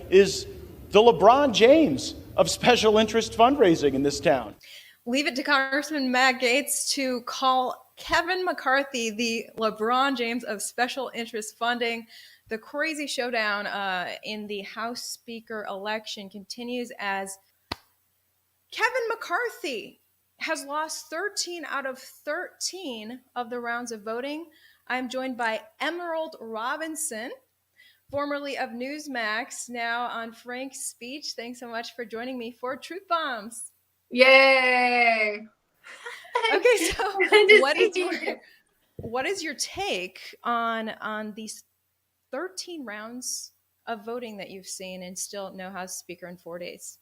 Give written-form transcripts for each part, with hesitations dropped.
is the LeBron James of special interest fundraising in this town. Leave it to Congressman Matt Gaetz to call Kevin McCarthy the LeBron James of special interest funding. The crazy showdown in the House Speaker election continues as Kevin McCarthy has lost 13 out of 13 of the rounds of voting. I'm joined by Emerald Robinson, formerly of Newsmax, now on Frank's Speech. Thanks so much for joining me for Truth Bombs. Yay! Okay, so what is your take on these 13 rounds of voting that you've seen and still no House Speaker in 4 days?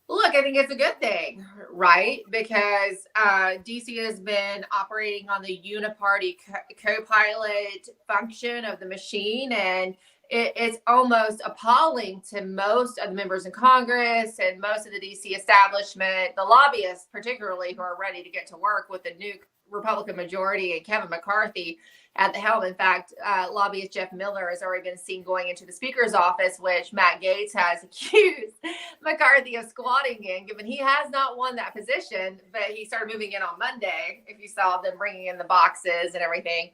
Look, I think it's a good thing, right? Because DC has been operating on the uniparty co-pilot function of the machine, and it's almost appalling to most of the members in Congress and most of the DC establishment, the lobbyists particularly, who are ready to get to work with the new Republican majority and Kevin McCarthy at the helm. In fact, lobbyist Jeff Miller has already been seen going into the Speaker's office, which Matt Gaetz has accused McCarthy of squatting in, given he has not won that position, but he started moving in on Monday, if you saw them bringing in the boxes and everything.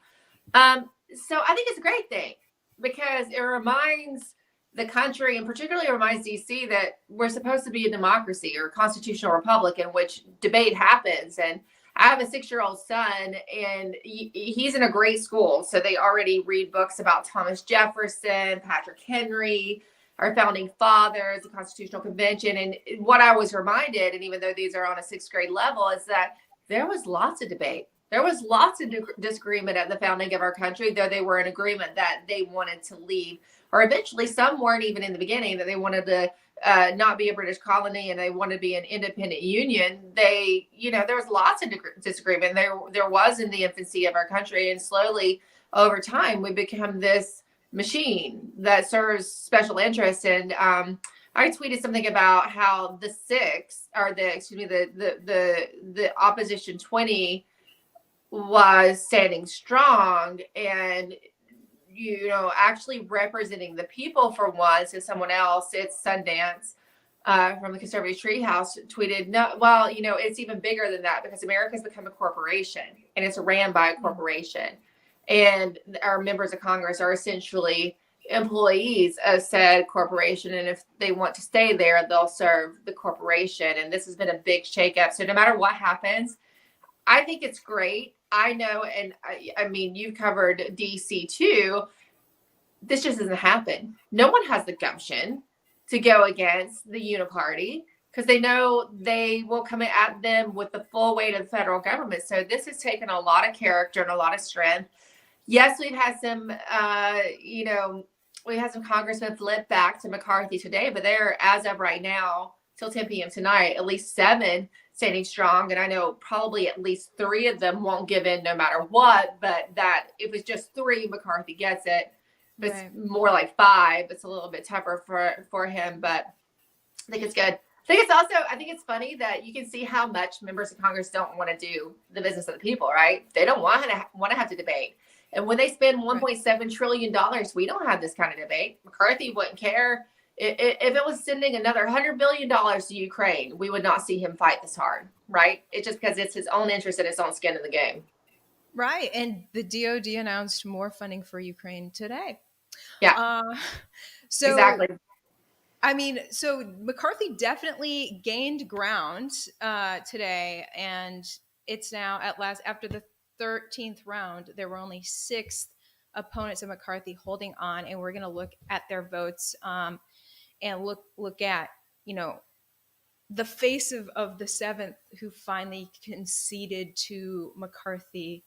So I think it's a great thing because it reminds the country, and particularly reminds DC, that we're supposed to be a democracy or a constitutional republic in which debate happens. And I have a 6-year-old son, and he's in a great school. So they already read books about Thomas Jefferson, Patrick Henry, our founding fathers, the Constitutional Convention. And what I was reminded, and even though these are on a 6th grade level, is that there was lots of debate. There was lots of disagreement at the founding of our country, though they were in agreement that they wanted to leave, or eventually some weren't even in the beginning, that they wanted to not be a British colony and they wanted to be an independent union. There was lots of disagreement. There was in the infancy of our country, and slowly over time we become this machine that serves special interests. And I tweeted something about how the opposition 20 was standing strong and actually representing the people for once. As someone else, it's Sundance from the Conservative Treehouse, tweeted, it's even bigger than that, because America's become a corporation and it's ran by a corporation. And our members of Congress are essentially employees of said corporation. And if they want to stay there, they'll serve the corporation. And this has been a big shakeup. So no matter what happens, I think it's great. I know, and I mean, you've covered DC too. This just doesn't happen. No one has the gumption to go against the uniparty because they know they will come at them with the full weight of the federal government. So this has taken a lot of character and a lot of strength. Yes, we've had some, we had some congressmen flip back to McCarthy today, but they're, as of right now, till 10 p.m. tonight, at least 7 standing strong. And I know probably at least 3 of them won't give in no matter what, but that if it's just 3, McCarthy gets it. If it's more like 5, it's a little bit tougher for him, but I think it's good. I think it's funny that you can see how much members of Congress don't want to do the business of the people, right? They don't want to have to debate. And when they spend $1.7 trillion, we don't have this kind of debate. McCarthy wouldn't care. If it was sending another $100 billion to Ukraine, we would not see him fight this hard, right? It's just because it's his own interest and his own skin in the game. Right. And the DOD announced more funding for Ukraine today. Yeah. Exactly. I mean, so McCarthy definitely gained ground today, and it's now at last, after the 13th round, there were only 6 opponents of McCarthy holding on, and we're going to look at their votes and look at, the face of the 7th who finally conceded to McCarthy.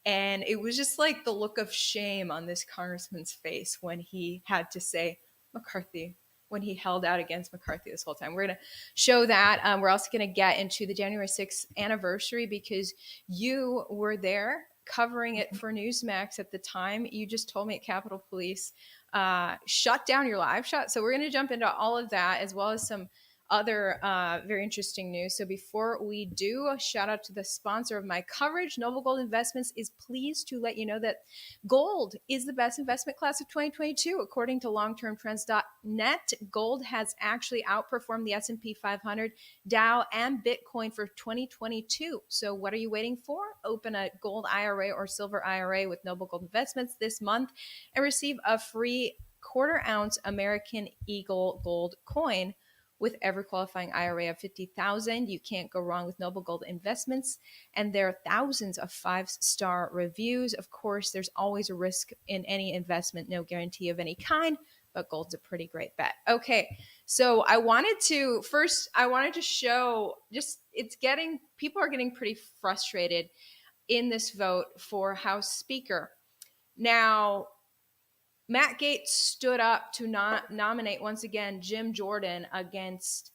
And it was just like the look of shame on this congressman's face when he had to say McCarthy, when he held out against McCarthy this whole time. We're going to show that. We're also going to get into the January 6th anniversary, because you were there covering it for Newsmax at the time. You just told me at Capitol Police shut down your live shot. So we're going to jump into all of that, as well as some other very interesting news. So before we do, a shout out to the sponsor of my coverage. Noble Gold Investments is pleased to let you know that gold is the best investment class of 2022. According to longtermtrends.net, gold has actually outperformed the S&P 500, Dow, and Bitcoin for 2022. So what are you waiting for? Open a gold IRA or silver IRA with Noble Gold Investments this month and receive a free quarter-ounce American Eagle gold coin with every qualifying IRA of $50,000. You can't go wrong with Noble Gold Investments, and there are thousands of 5-star reviews. Of course, there's always a risk in any investment, no guarantee of any kind, but gold's a pretty great bet. Okay, so I wanted to show people are getting pretty frustrated in this vote for House Speaker. Now, Matt Gaetz stood up to nominate once again Jim Jordan against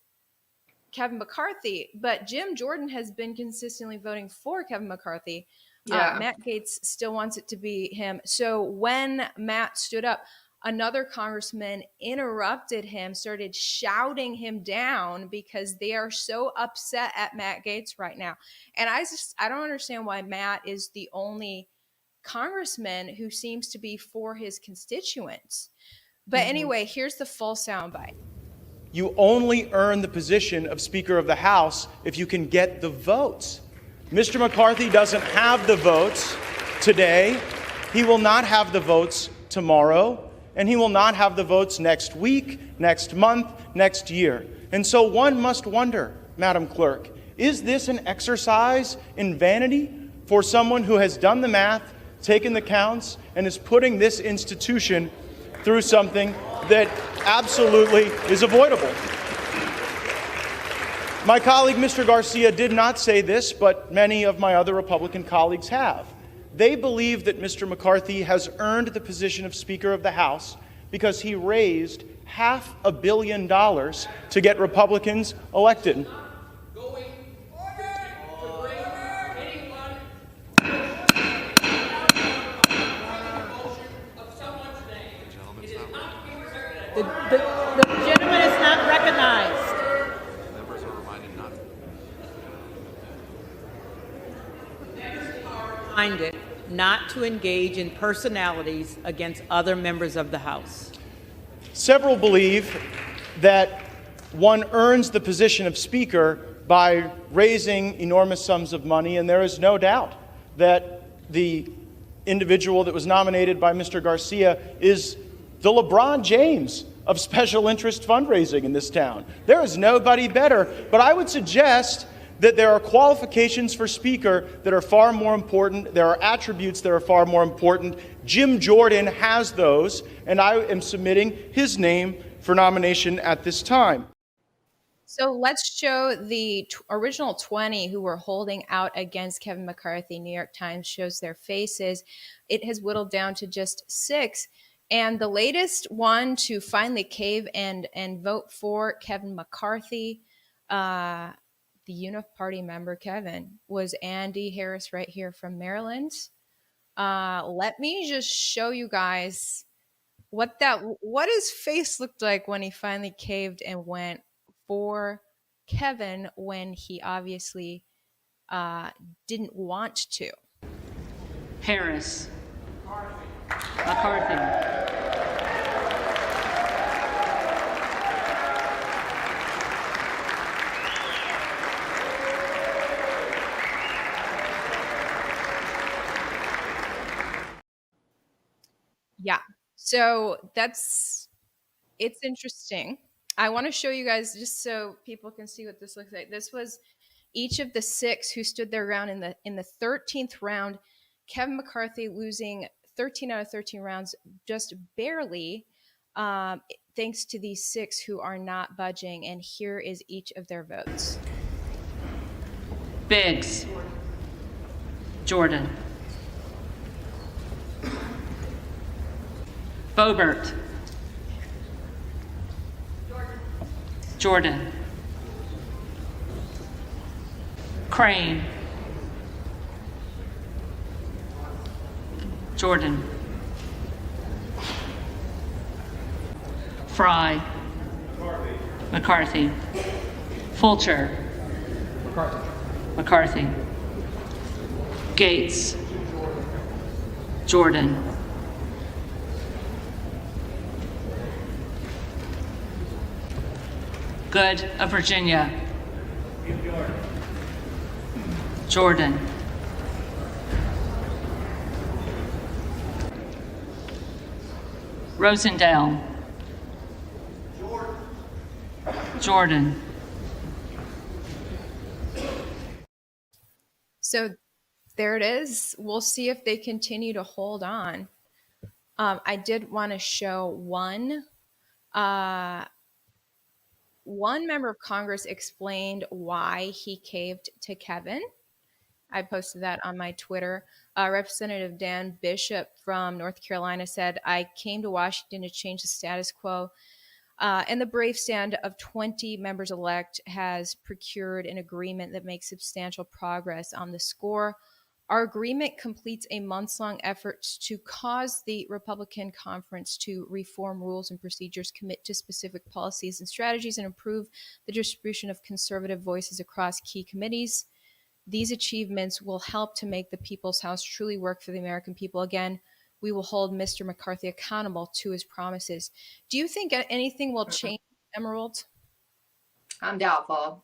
Kevin McCarthy, but Jim Jordan has been consistently voting for Kevin McCarthy. Yeah. Matt Gaetz still wants it to be him. So when Matt stood up, another congressman interrupted him, started shouting him down because they are so upset at Matt Gaetz right now. And I don't understand why Matt is the only congressman who seems to be for his constituents. But anyway, here's the full soundbite. You only earn the position of Speaker of the House if you can get the votes. Mr. McCarthy doesn't have the votes today. He will not have the votes tomorrow, and he will not have the votes next week, next month, next year. And so one must wonder, Madam Clerk, is this an exercise in vanity for someone who has done the math, taken the counts, and is putting this institution through something that absolutely is avoidable? My colleague, Mr. Garcia, did not say this, but many of my other Republican colleagues have. They believe that Mr. McCarthy has earned the position of Speaker of the House because he raised $500 million to get Republicans elected. The gentleman is not recognized. Members are reminded not Not to engage in personalities against other members of the House. Several believe that one earns the position of Speaker by raising enormous sums of money, and there is no doubt that the individual that was nominated by Mr. Garcia is the LeBron James of special interest fundraising in this town. There is nobody better, but I would suggest that there are qualifications for Speaker that are far more important. There are attributes that are far more important. Jim Jordan has those, and I am submitting his name for nomination at this time. So let's show the original 20 who were holding out against Kevin McCarthy. New York Times shows their faces. It has whittled down to just 6. And the latest one to finally cave and vote for Kevin McCarthy, the Uniparty member Kevin, was Andy Harris right here from Maryland. Let me just show you guys what his face looked like when he finally caved and went for Kevin when he obviously didn't want to. Harris. McCarthy. Yeah. So it's interesting. I want to show you guys just so people can see what this looks like. This was each of the 6 who stood their ground in the 13th round. Kevin McCarthy losing 13 out of 13 rounds, just barely, thanks to these 6 who are not budging. And here is each of their votes. Biggs. Jordan. Boebert. Jordan. Crane. Jordan. Fry. McCarthy. Fulcher. McCarthy. Gaetz. Jordan. Good of Virginia. Jordan. Rosendale. Jordan. So there it is. We'll see if they continue to hold on. I did want to show one member of Congress explained why he caved to Kevin. I posted that on my Twitter. Representative Dan Bishop from North Carolina said, "I came to Washington to change the status quo. And the brave stand of 20 members-elect has procured an agreement that makes substantial progress on the score. Our agreement completes a months-long effort to cause the Republican conference to reform rules and procedures, commit to specific policies and strategies, and improve the distribution of conservative voices across key committees. These achievements will help to make the People's House truly work for the American people. Again, we will hold Mr. McCarthy accountable to his promises." Do you think anything will change, Emerald? I'm doubtful.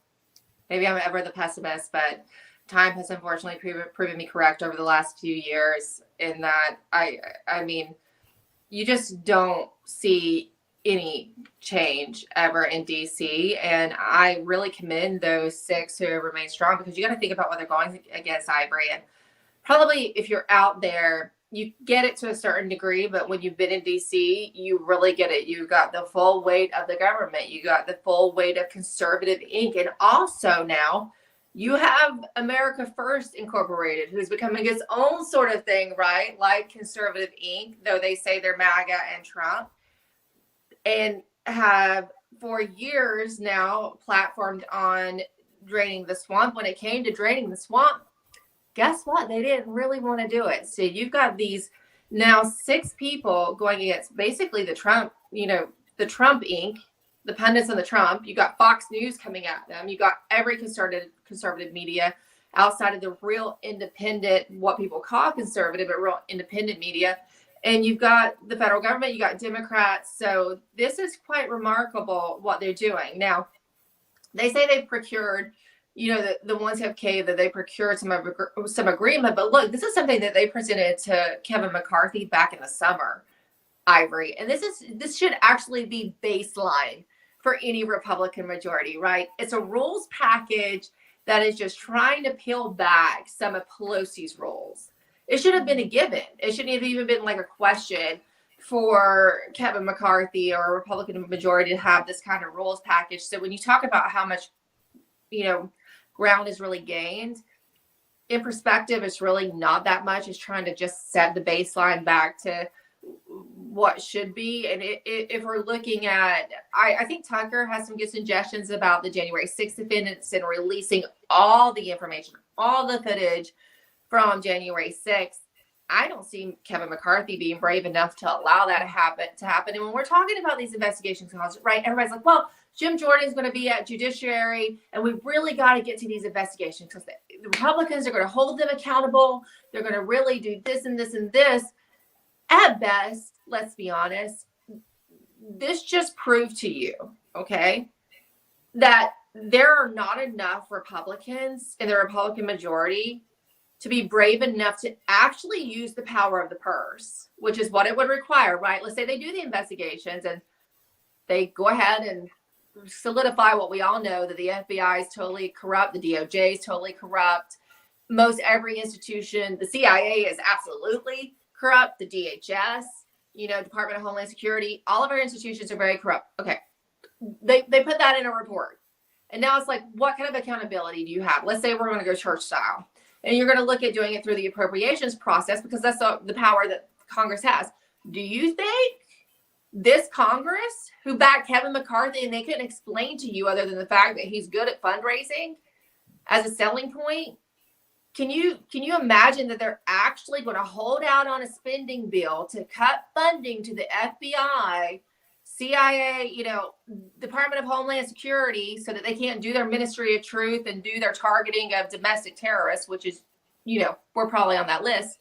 Maybe I'm ever the pessimist, but time has unfortunately proven me correct over the last few years in that I mean, you just don't see any change ever in DC. And I really commend those 6 who remain strong, because you got to think about what they're going against, Ivory. And probably if you're out there, you get it to a certain degree, but when you've been in DC, you really get it. You got the full weight of the government. You got the full weight of conservative ink. And also now you have America First Incorporated, who's becoming its own sort of thing, right? Like conservative ink, though they say they're MAGA and Trump, and have for years now platformed on draining the swamp. When it came to draining the swamp, guess what? They didn't really want to do it. So you've got these now 6 people going against basically the Trump, the Trump Inc., the pundits on the Trump. You got Fox News coming at them. You got every conservative media outside of the real independent, what people call conservative, but real independent media. And you've got the federal government, you got Democrats. So this is quite remarkable what they're doing. Now, they say they've procured, the ones who have caved, that they procured some agreement. But look, this is something that they presented to Kevin McCarthy back in the summer, Ivory. And this should actually be baseline for any Republican majority, right? It's a rules package that is just trying to peel back some of Pelosi's rules. It should have been a given. It shouldn't have even been like a question for Kevin McCarthy or a Republican majority to have this kind of rules package. So when you talk about how much, ground is really gained, in perspective, it's really not that much. It's trying to just set the baseline back to what should be. And if we're looking at, I think Tucker has some good suggestions about the January 6th defendants and releasing all the information, all the footage from January 6th. I don't see Kevin McCarthy being brave enough to allow that to happen. And when we're talking about these investigations, right, everybody's like, well, Jim Jordan is going to be at Judiciary, and we really got to get to these investigations because the Republicans are going to hold them accountable. They're going to really do this and this and this. At best, let's be honest, this just proved to you, okay, that there are not enough Republicans in the Republican majority to be brave enough to actually use the power of the purse, which is what it would require, right? Let's say they do the investigations and they go ahead and solidify what we all know, that the FBI is totally corrupt, the DOJ is totally corrupt, most every institution, the CIA is absolutely corrupt, the DHS, Department of Homeland Security, all of our institutions are very corrupt. Okay, they put that in a report. And now it's like, what kind of accountability do you have? Let's say we're going to go church style. And you're going to look at doing it through the appropriations process because that's the power that Congress has. Do you think this Congress, who backed Kevin McCarthy, and they couldn't explain to you other than the fact that he's good at fundraising as a selling point, can you imagine that they're actually going to hold out on a spending bill to cut funding to the FBI CIA, Department of Homeland Security, so that they can't do their Ministry of Truth and do their targeting of domestic terrorists, which is, we're probably on that list.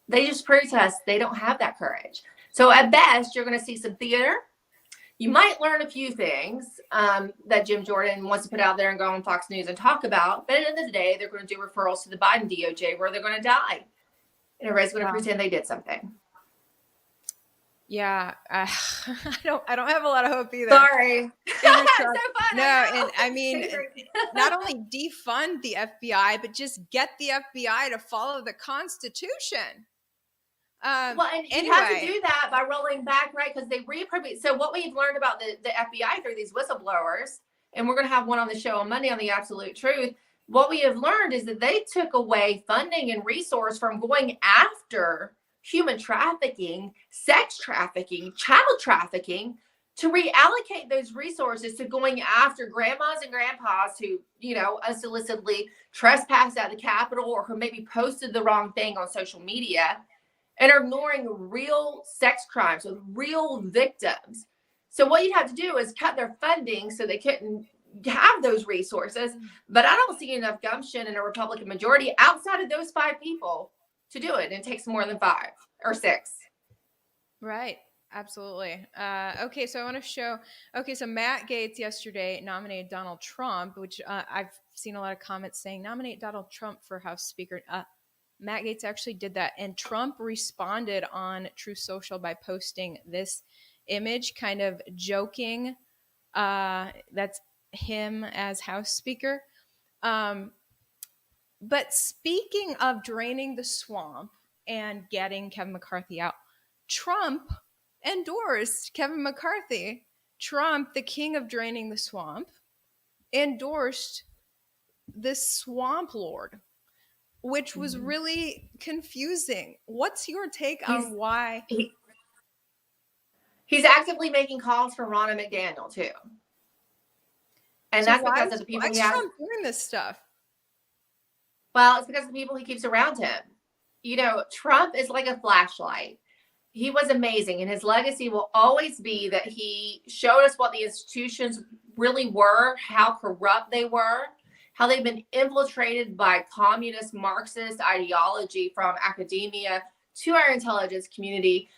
They just prove to us they don't have that courage. So at best, you're going to see some theater. You might learn a few things that Jim Jordan wants to put out there and go on Fox News and talk about. But at the end of the day, they're going to do referrals to the Biden DOJ where they're going to die. And everybody's going to pretend they did something. Yeah, I don't have a lot of hope either. Sorry. So fun. No, and I mean, not only defund the FBI, but just get the FBI to follow the Constitution. Well, and you have to do that by rolling back, right? Because they reappropriate. So what we've learned about the FBI through these whistleblowers, and we're going to have one on the show on Monday on the Absolute Truth. What we have learned is that they took away funding and resource from going after human trafficking, sex trafficking, child trafficking, to reallocate those resources to going after grandmas and grandpas who, unsolicitedly trespassed at the Capitol or who maybe posted the wrong thing on social media, and are ignoring real sex crimes with real victims. So what you'd have to do is cut their funding so they couldn't have those resources. But I don't see enough gumption in a Republican majority outside of those 5 people to do it. It takes more than 5 or 6. Right. Absolutely. Okay. So I want to show, so Matt Gaetz yesterday nominated Donald Trump, which I've seen a lot of comments saying nominate Donald Trump for House Speaker. Matt Gaetz actually did that, and Trump responded on Truth Social by posting this image, kind of joking. That's him as House Speaker. But speaking of draining the swamp and getting Kevin McCarthy out, Trump endorsed Kevin McCarthy. Trump, the king of draining the swamp, endorsed this swamp lord, which was really confusing. What's your take on why? He's actively making calls for Ronna McDaniel too. And so that's because of the people he has. Why is Trump doing this stuff? Well, it's because of the people he keeps around him. Trump is like a flashlight. He was amazing, and his legacy will always be that he showed us what the institutions really were, how corrupt they were, how they've been infiltrated by communist Marxist ideology from academia to our intelligence community.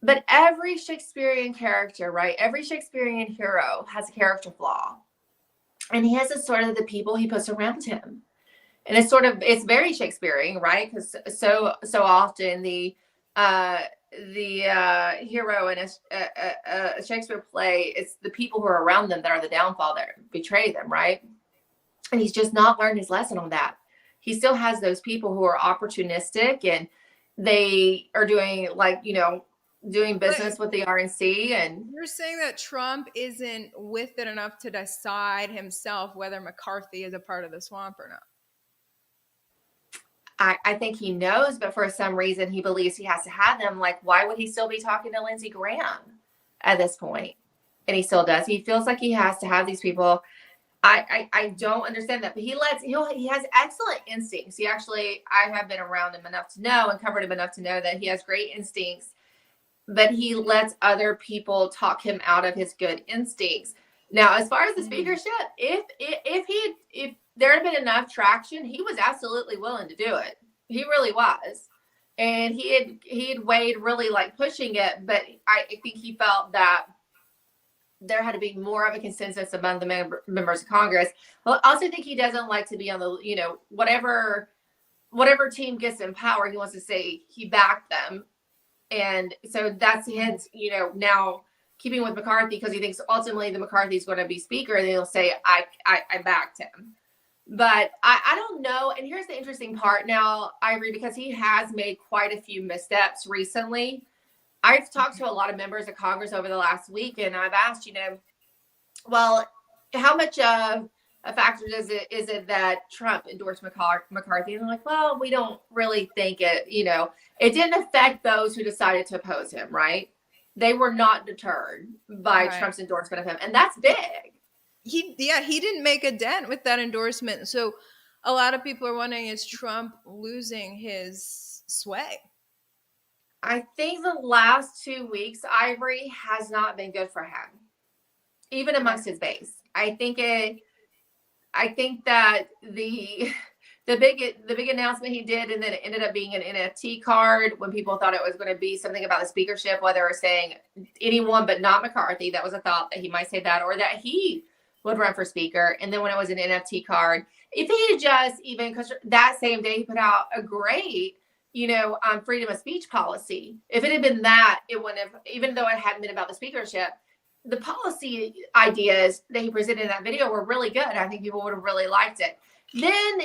But every Shakespearean character, right? Every Shakespearean hero has a character flaw. And he has a sort of the people he puts around him. And it's very Shakespearean, right? Because so often the hero in a Shakespeare play, it's the people who are around them that are the downfall, that betray them, right? And he's just not learned his lesson on that. He still has those people who are opportunistic, and they are doing business with the RNC. And you're saying that Trump isn't with it enough to decide himself whether McCarthy is a part of the swamp or not. I think he knows, but for some reason he believes he has to have them. Like, why would he still be talking to Lindsey Graham at this point? And he still does. He feels like he has to have these people. I don't understand that, but he has excellent instincts. I have been around him enough to know and covered him enough to know that he has great instincts, but he lets other people talk him out of his good instincts. Now, as far as the speakership, if there had been enough traction, he was absolutely willing to do it. He really was. And he had weighed really like pushing it, but I think he felt that there had to be more of a consensus among the members of Congress. I also think he doesn't like to be on the, whatever team gets in power, he wants to say he backed them. And so that's his, now keeping with McCarthy, because he thinks ultimately the McCarthy is going to be speaker, and he'll say, I backed him. But I don't know. And here's the interesting part. Now, I agree, because he has made quite a few missteps recently. I've talked to a lot of members of Congress over the last week, and I've asked, well, how much of a factor is it that Trump endorsed McCarthy? And they're like, well, we don't really think it, it didn't affect those who decided to oppose him, right? They were not deterred by Trump's endorsement of him. And that's big. He didn't make a dent with that endorsement. So a lot of people are wondering, is Trump losing his sway? I think the last 2 weeks, Ivory, has not been good for him, even amongst his base. I think that the big announcement he did, and then it ended up being an NFT card when people thought it was going to be something about the speakership, whether it was saying anyone but not McCarthy. That was a thought that he might say that, or that he would run for speaker. And then when it was an NFT card, if he had just even, because that same day he put out a great, freedom of speech policy. If it had been that, it wouldn't have, even though it hadn't been about the speakership, the policy ideas that he presented in that video were really good. I think people would have really liked it. Then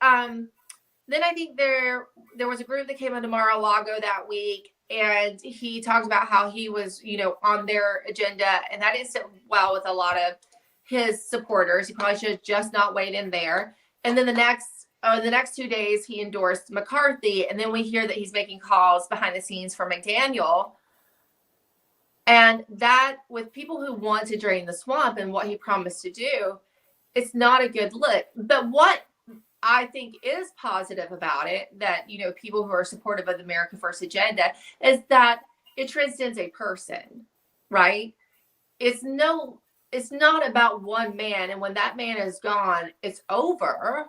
then I think there was a group that came onto Mar-a-Lago that week, and he talked about how he was, on their agenda, and that didn't sit well with a lot of his supporters. He probably should have just not weighed in there. And then the next 2 days, he endorsed McCarthy, and then we hear that he's making calls behind the scenes for McDaniel. And that, with people who want to drain the swamp and what he promised to do, it's not a good look. But what I think is positive about it, that, people who are supportive of the America First agenda, is that it transcends a person, right? It's not about one man. And when that man is gone, it's over.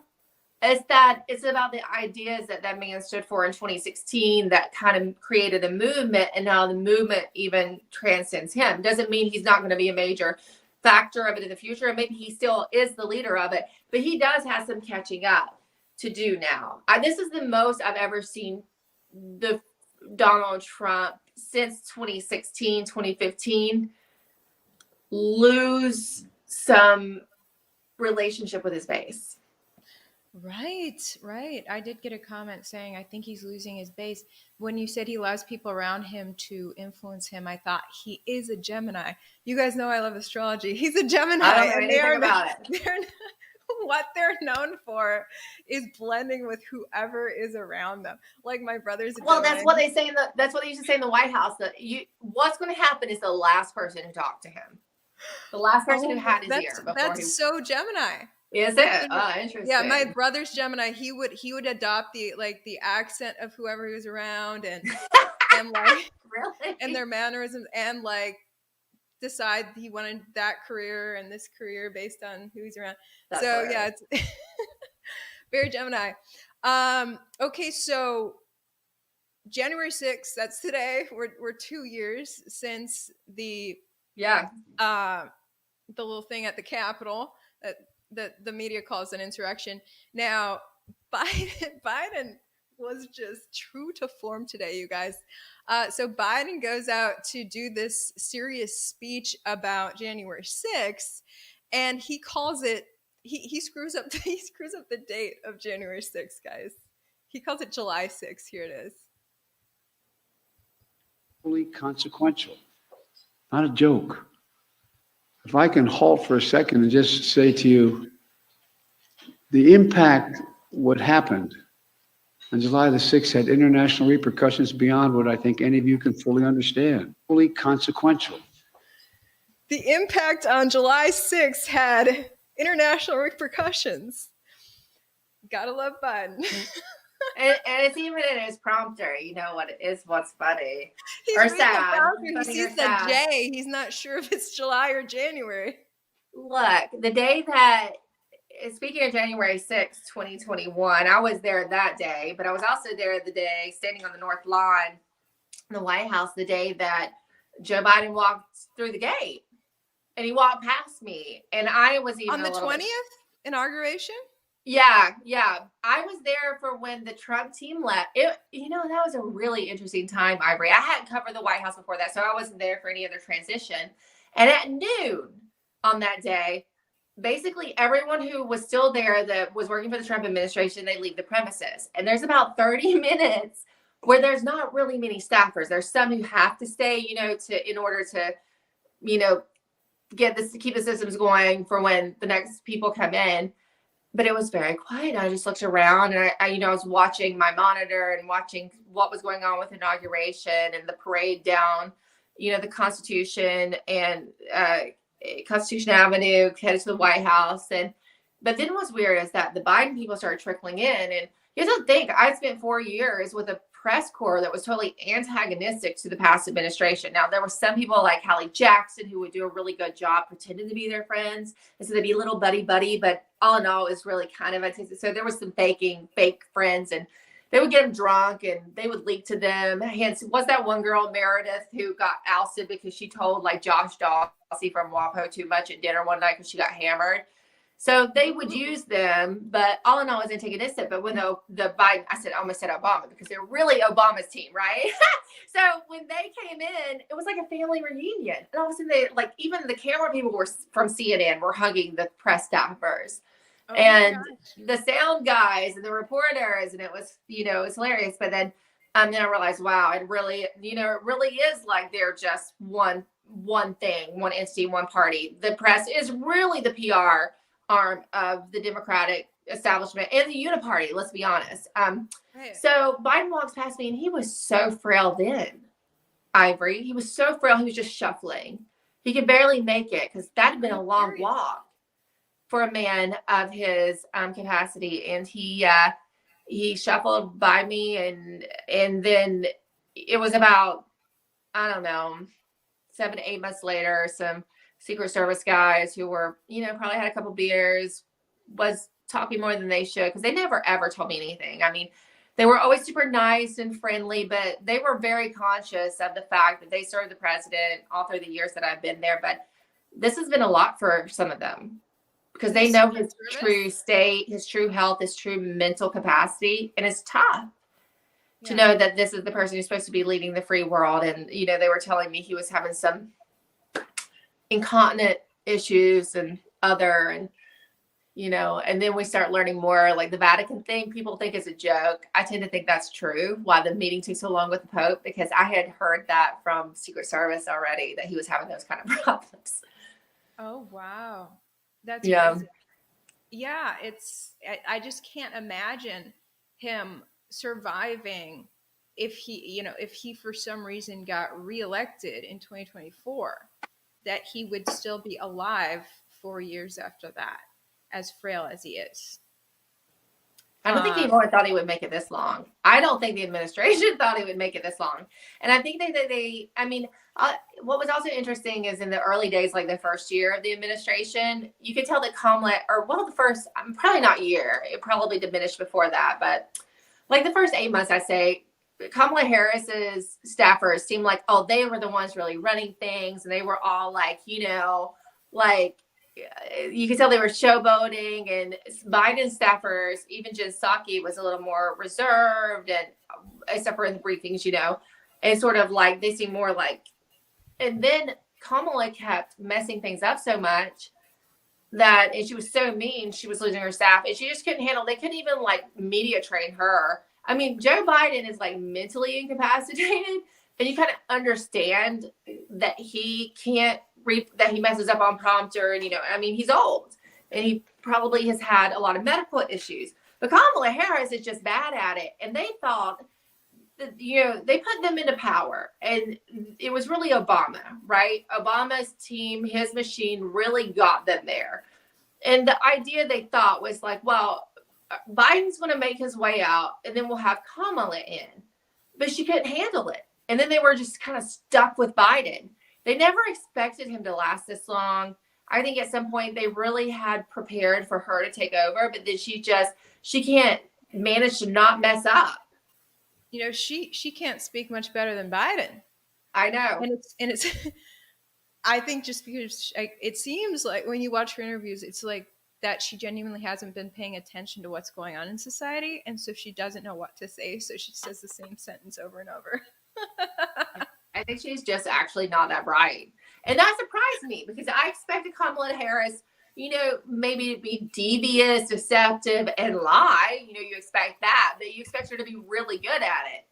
It's about the ideas that man stood for in 2016 that kind of created a movement, and now the movement even transcends him. Doesn't mean he's not going to be a major factor of it in the future, and maybe he still is the leader of it, but he does have some catching up to do now. This is the most I've ever seen the Donald Trump since 2016, 2015 lose some relationship with his base. Right. I did get a comment saying, I think he's losing his base. When you said he allows people around him to influence him, I thought he is a Gemini. You guys know I love astrology. He's a Gemini. I don't know anything about it. What they're known for is blending with whoever is around them. Like my brother's a Gemini. Well, that's what they say that's what they used to say in the White House, that what's going to happen is the last person who talked to him. The last person who had his ear before that's so Gemini. Is it? Oh, interesting. Yeah, my brother's Gemini. He would adopt the accent of whoever he was around, and like really, and their mannerisms, and like decide he wanted that career and this career based on who he's around. That's so hilarious. Yeah, it's very Gemini. Okay, so January 6th, that's today. We're 2 years since the little thing at the Capitol that the media calls an insurrection. Now, Biden was just true to form today, you guys. So Biden goes out to do this serious speech about January 6th, and he calls it, he screws up the date of January 6th, guys. He calls it July 6th. Here it is. Consequential, not a joke. If I can halt for a second and just say to you, the impact what happened on July the 6th had international repercussions beyond what I think any of you can fully understand. Fully consequential. The impact on July 6th had international repercussions. Gotta love Biden. And it's even in his prompter. You know what it is? What's funny He's or sad? He sees the J. He's not sure if it's July or January. Look, the day that, speaking of January 6th, 2021, I was there that day, but I was also there the day standing on the North Lawn in the White House the day that Joe Biden walked through the gate, and he walked past me, and I was even on the 20th inauguration. Yeah. I was there for when the Trump team left. That was a really interesting time, Ivory. I hadn't covered the White House before that, so I wasn't there for any other transition. And at noon on that day, basically everyone who was still there that was working for the Trump administration, they leave the premises. And there's about 30 minutes where there's not really many staffers. There's some who have to stay, in order to, keep the systems going for when the next people come in. But it was very quiet. I just looked around, and I was watching my monitor and watching what was going on with inauguration and the parade down, the Constitution and Constitution Avenue headed to the White House. But then what's weird is that the Biden people started trickling in, and you have to think, I spent 4 years with a press corps that was totally antagonistic to the past administration. Now, there were some people like Hallie Jackson who would do a really good job pretending to be their friends. And so they'd be a little buddy, but all in all, it's really kind of antagonistic. So there was some fake friends, and they would get them drunk and they would leak to them. Hence, was that one girl, Meredith, who got ousted because she told like Josh Dawsey from WAPO too much at dinner one night because she got hammered. So they would use them, but all in all, it was antagonistic. But when the Biden, I almost said Obama because they're really Obama's team, right? So when they came in, it was like a family reunion. And all of a sudden, they like even the camera people were from CNN were hugging the press staffers. Oh, and the sound guys and the reporters, and it was, it's hilarious. But then I realized, wow, it really is like they're just one thing, one entity, one party. The press is really the PR arm of the Democratic establishment and the uniparty. Let's be honest. Right. So Biden walks past me, and he was so frail then, Ivory. He was so frail. He was just shuffling. He could barely make it because that had been a long walk for a man of his capacity, and he shuffled by me, and then it was about, I don't know, 7 to 8 months later, some Secret Service guys who were, probably had a couple beers, was talking more than they should because they never ever told me anything. I mean, they were always super nice and friendly, but they were very conscious of the fact that they served the president all through the years that I've been there. But this has been a lot for some of them, because they know his true state, his true health, his true mental capacity. And it's tough to know that this is the person who's supposed to be leading the free world. And, they were telling me he was having some incontinent issues and then we start learning more, like the Vatican thing. People think it's a joke. I tend to think that's true, why the meeting took so long with the Pope, because I had heard that from Secret Service already, that he was having those kind of problems. Oh, wow. That's crazy. Yeah, I just can't imagine him surviving if he for some reason got reelected in 2024, that he would still be alive 4 years after that, as frail as he is. I don't think anyone thought he would make it this long. I don't think the administration thought he would make it this long. And I think what was also interesting is in the early days, like the first year of the administration, you could tell that Kamala, probably not year, it probably diminished before that, but like the first 8 months, I say, Kamala Harris's staffers seemed like, they were the ones really running things. And they were all like, you could tell they were showboating, and Biden's staffers, even Jen Psaki, was a little more reserved, and except for in the briefings, and sort of like they seem more like, and then Kamala kept messing things up so much and she was so mean, she was losing her staff, and she just couldn't handle. They couldn't even like media train her. I mean, Joe Biden is like mentally incapacitated, and you kind of understand that he can't that he messes up on prompter, and he's old, and he probably has had a lot of medical issues. But Kamala Harris is just bad at it, and they thought that, they put them into power, and it was really Obama, right? Obama's team, his machine really got them there. And the idea they thought was like, well, Biden's going to make his way out, and then we'll have Kamala in. But she couldn't handle it. And then they were just kind of stuck with Biden. They never expected him to last this long. I think at some point they really had prepared for her to take over, but then she can't manage to not mess up. She can't speak much better than Biden. I know. And it's I think just because it seems like when you watch her interviews, it's like that she genuinely hasn't been paying attention to what's going on in society. And so she doesn't know what to say. So she says the same sentence over and over. I think she's just actually not that bright. And that surprised me, because I expected Kamala Harris, maybe to be devious, deceptive, and lie. You expect that, but you expect her to be really good at it.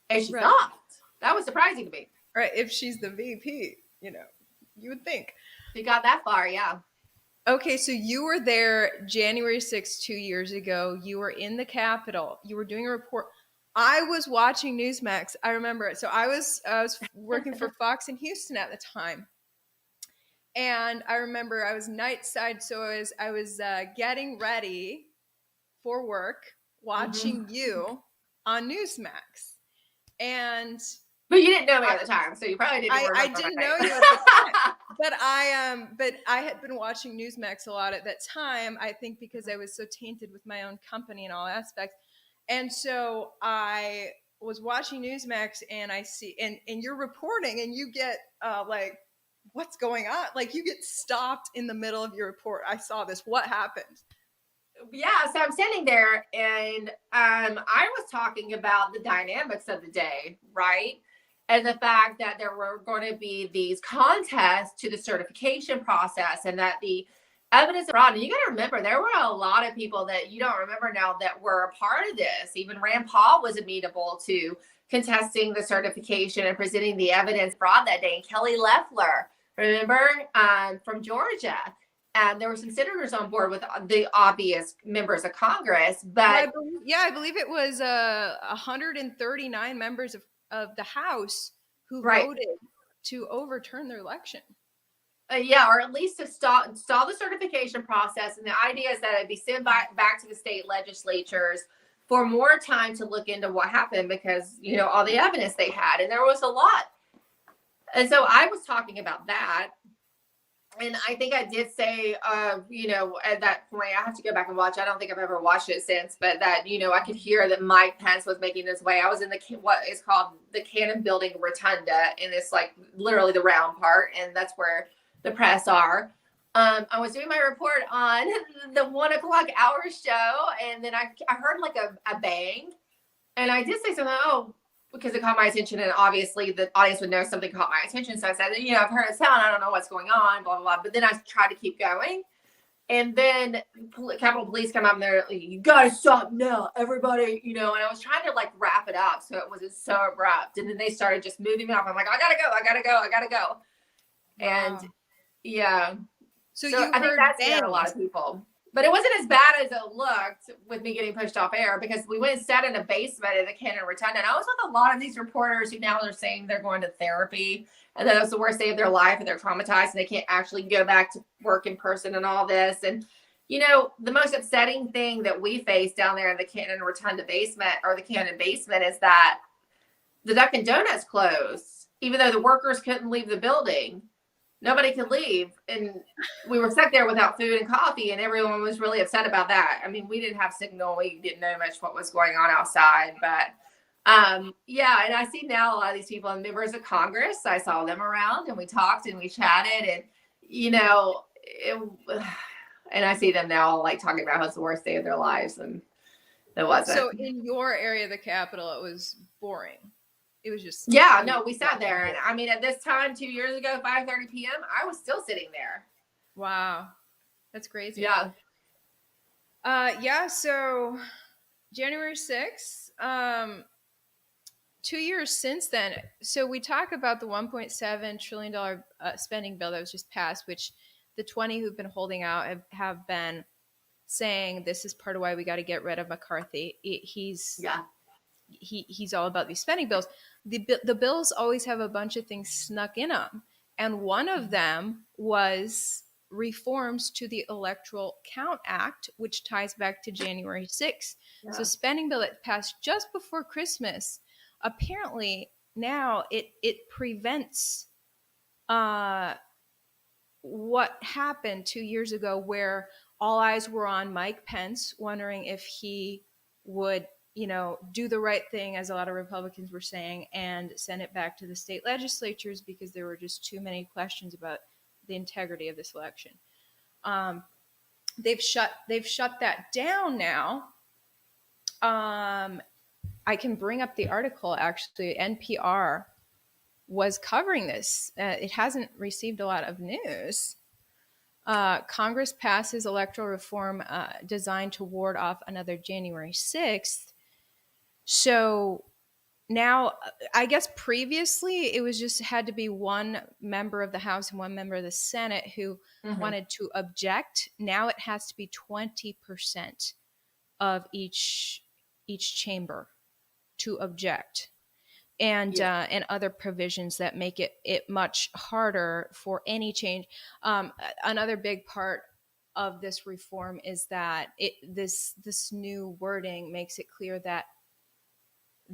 And she's not. That was surprising to me. Right. If she's the VP, you would think. She got that far, yeah. Okay, so you were there January 6th, 2 years ago. You were in the Capitol. You were doing a report. I was watching Newsmax. I remember it. So I was working for Fox in Houston at the time. And I remember I was night side. So I was getting ready for work, watching you on Newsmax. But you didn't know me at the time, so you probably didn't remember. I didn't know you at the time. But I had been watching Newsmax a lot at that time, I think because I was so tainted with my own company in all aspects. And so I was watching Newsmax and I see and you're reporting and you get like, what's going on? Like you get stopped in the middle of your report. I saw this. What happened? Yeah, so I'm sitting there and I was talking about the dynamics of the day, right? And the fact that there were going to be these contests to the certification process and that the evidence of fraud. And you got to remember, there were a lot of people that you don't remember now that were a part of this. Even Rand Paul was amenable to contesting the certification and presenting the evidence fraud that day. And Kelly Loeffler, remember, from Georgia. And there were some senators on board with the obvious members of Congress. But I believe it was 139 members of the House who voted to overturn their election. Yeah, or at least to stall the certification process. And the idea is that it'd be sent back to the state legislatures for more time to look into what happened because, you know, all the evidence they had. And there was a lot. And so I was talking about that. And I think I did say, you know, at that point, I have to go back and watch. I don't think I've ever watched it since, but that, you know, I could hear that Mike Pence was making his way. I was in what is called the Cannon Building Rotunda, and it's like literally the round part, and that's where the press are. I was doing my report on the 1 o'clock hour show, and then I heard like a bang, and I did say something, because it caught my attention, and obviously the audience would know something caught my attention. So I said, you know, I've heard a sound. I don't know what's going on, blah, blah, blah. But then I tried to keep going. And then Capitol Police come up and they're like, you got to stop now, everybody, you know. And I was trying to like wrap it up so it wasn't so abrupt. And then they started just moving me off. I'm like, I got to go. And yeah. So I think that's scared a lot of people. But it wasn't as bad as it looked with me getting pushed off air because we went and sat in a basement in the Cannon Rotunda. And I was with a lot of these reporters who now are saying they're going to therapy and that was the worst day of their life and they're traumatized and they can't actually go back to work in person and all this. And, you know, the most upsetting thing that we face down there in the Cannon Rotunda basement or the Cannon basement is that the Dunkin' Donuts closed, even though the workers couldn't leave the building. Nobody could leave. And we were stuck there without food and coffee. And everyone was really upset about that. I mean, we didn't have signal. We didn't know much what was going on outside. But yeah, and I see now a lot of these people and members of Congress. I saw them around and we talked and we chatted. And, you know, and I see them now like talking about how it's the worst day of their lives. And it wasn't. So in your area of the Capitol, it was boring. It was just we sat there, and I mean, at this time 2 years ago, 5:30 p.m., I was still sitting there. Wow, that's crazy. Yeah. So January 6th, 2 years since then. So we talk about the $1.7 trillion spending bill that was just passed, which the 20 who've been holding out have been saying this is part of why we got to get rid of McCarthy. He's all about these spending bills. The bills always have a bunch of things snuck in them. And one of them was reforms to the Electoral Count Act, which ties back to January 6th. Yeah. So spending bill that passed just before Christmas, apparently now it prevents what happened 2 years ago where all eyes were on Mike Pence, wondering if he would do the right thing, as a lot of Republicans were saying, and send it back to the state legislatures because there were just too many questions about the integrity of this election. They've shut that down now. I can bring up the article. Actually, NPR was covering this. It hasn't received a lot of news. Congress passes electoral reform designed to ward off another January 6th. So now, I guess previously it was just had to be one member of the House and one member of the Senate who wanted to object. Now it has to be 20% of each chamber to object, and other provisions that make it much harder for any change. Another big part of this reform is that this new wording makes it clear that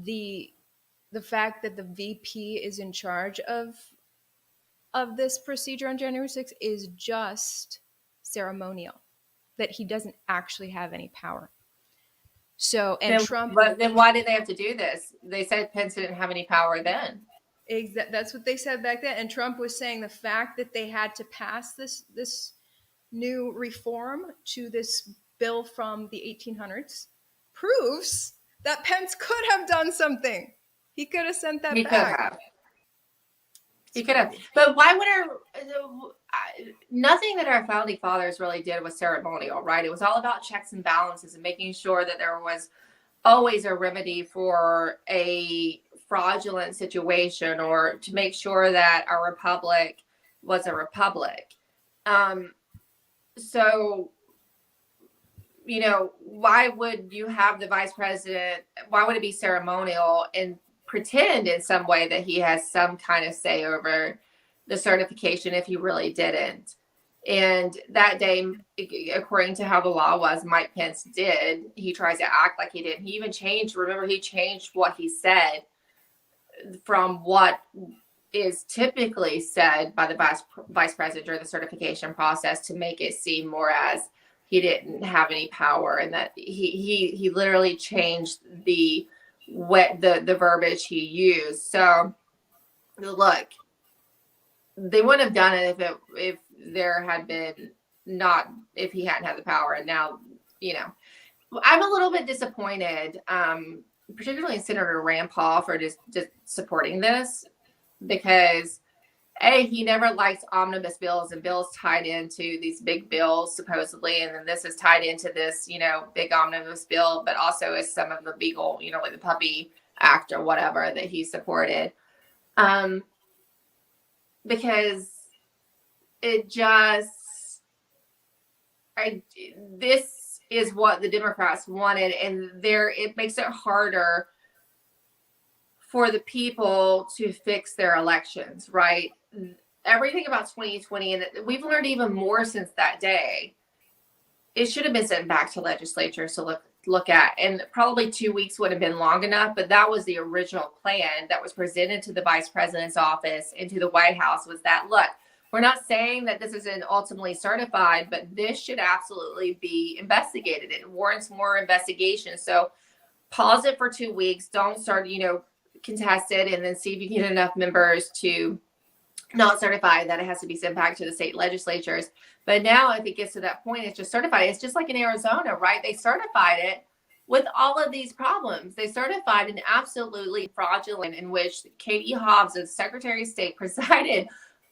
the the fact that the VP is in charge of this procedure on January 6th is just ceremonial, that he doesn't actually have any power. So, and Trump. But then why did they have to do this? They said Pence didn't have any power then. That's what they said back then. And Trump was saying the fact that they had to pass this new reform to this bill from the 1800s proves that Pence could have done something. He could have sent that back. He could have. But why would nothing that our founding fathers really did was ceremonial, right? It was all about checks and balances and making sure that there was always a remedy for a fraudulent situation, or to make sure that our republic was a republic. So, you know, why would you have the vice president? Why would it be ceremonial and pretend in some way that he has some kind of say over the certification if he really didn't? And that day, according to how the law was, Mike Pence did. He tries to act like he didn't. He even changed. Remember, he changed what he said from what is typically said by the vice president during the certification process to make it seem more as he didn't have any power, and that he literally changed the verbiage he used. So look, they wouldn't have done it if there had been if he hadn't had the power. And now, you know, I'm a little bit disappointed, particularly in Senator Rand Paul for just supporting this, because he never likes omnibus bills and bills tied into these big bills supposedly, and then this is tied into this, you know, big omnibus bill, but also is some of the legal, you know, like the Puppy Act or whatever that he supported, because it just, this is what the Democrats wanted, and it makes it harder for the people to fix their elections, right? Everything about 2020, and we've learned even more since that day, it should have been sent back to legislatures to look at, and probably 2 weeks would have been long enough, but that was the original plan that was presented to the vice president's office and to the White House, was that, look, we're not saying that this isn't ultimately certified, but this should absolutely be investigated. It warrants more investigation. So pause it for 2 weeks. Don't start, you know, contest it, and then see if you can get enough members to not certify that it has to be sent back to the state legislatures. But now if it gets to that point, it's just certified. It's just like in Arizona, right? They certified it with all of these problems. They certified an absolutely fraudulent, in which Katie Hobbs, as Secretary of State, presided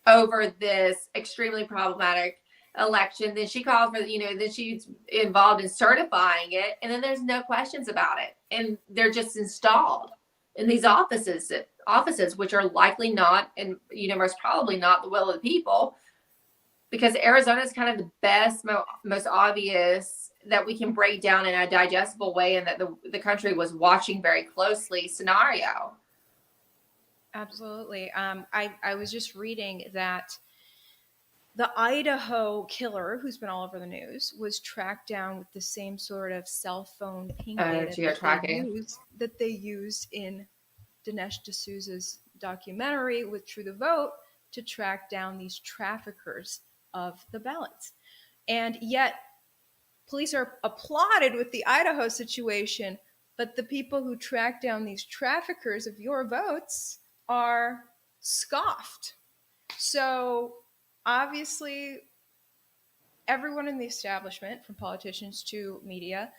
over this extremely problematic election. Then she called for, you know, then she's involved in certifying it, and then there's no questions about it, and they're just installed in these offices, which are likely not, and, you know, most probably not the will of the people, because Arizona is kind of the best, most obvious that we can break down in a digestible way, and that the country was watching very closely scenario. Absolutely. I was just reading that the Idaho killer, who's been all over the news, was tracked down with the same sort of cell phone ping data that they used in Dinesh D'Souza's documentary with True the Vote to track down these traffickers of the ballots. And yet police are applauded with the Idaho situation, but the people who track down these traffickers of your votes are scoffed. So obviously everyone in the establishment, from politicians to media,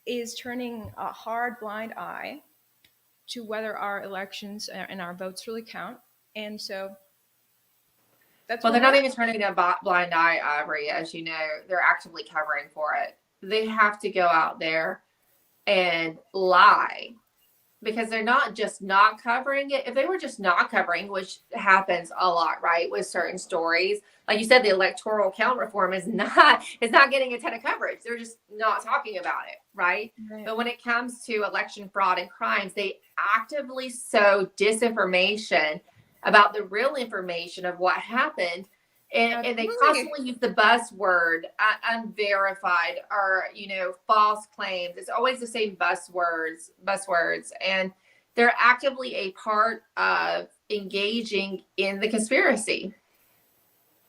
is turning a hard blind eye to whether our elections and our votes really count. And so that's they're not even turning a blind eye, Aubrey. As you know, they're actively covering for it. They have to go out there and lie, because they're not just not covering it. If they were just not covering, which happens a lot, right, with certain stories, like you said, the electoral count reform is not getting a ton of coverage. They're just not talking about it, right? But when it comes to election fraud and crimes, they actively sow disinformation about the real information of what happened. And they constantly use the buzzword unverified, or, you know, false claims. It's always the same buzzwords. And they're actively a part of engaging in the conspiracy.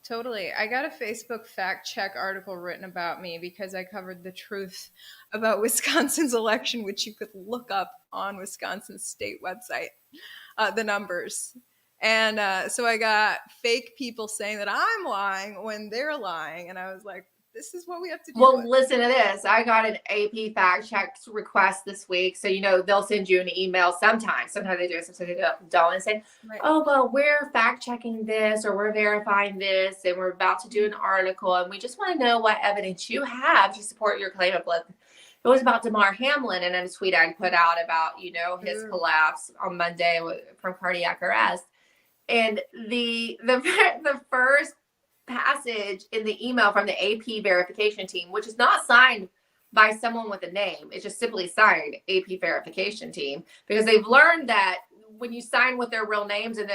Totally. I got a Facebook fact check article written about me because I covered the truth about Wisconsin's election, which you could look up on Wisconsin's state website, the numbers. And so I got fake people saying that I'm lying when they're lying. And I was like, this is what we have to do. Well, listen to this. I got an AP fact check request this week. So, they'll send you an email sometimes. Sometimes they do, sometimes they don't. And say, Right. oh, well, we're fact checking this or we're verifying this and we're about to do an article. And we just want to know what evidence you have to support your claim of blood. It was about Damar Hamlin and a tweet I put out about, his collapse on Monday from cardiac arrest. And the first passage in the email from the AP verification team, which is not signed by someone with a name, it's just simply signed AP verification team, because they've learned that when you sign with their real names and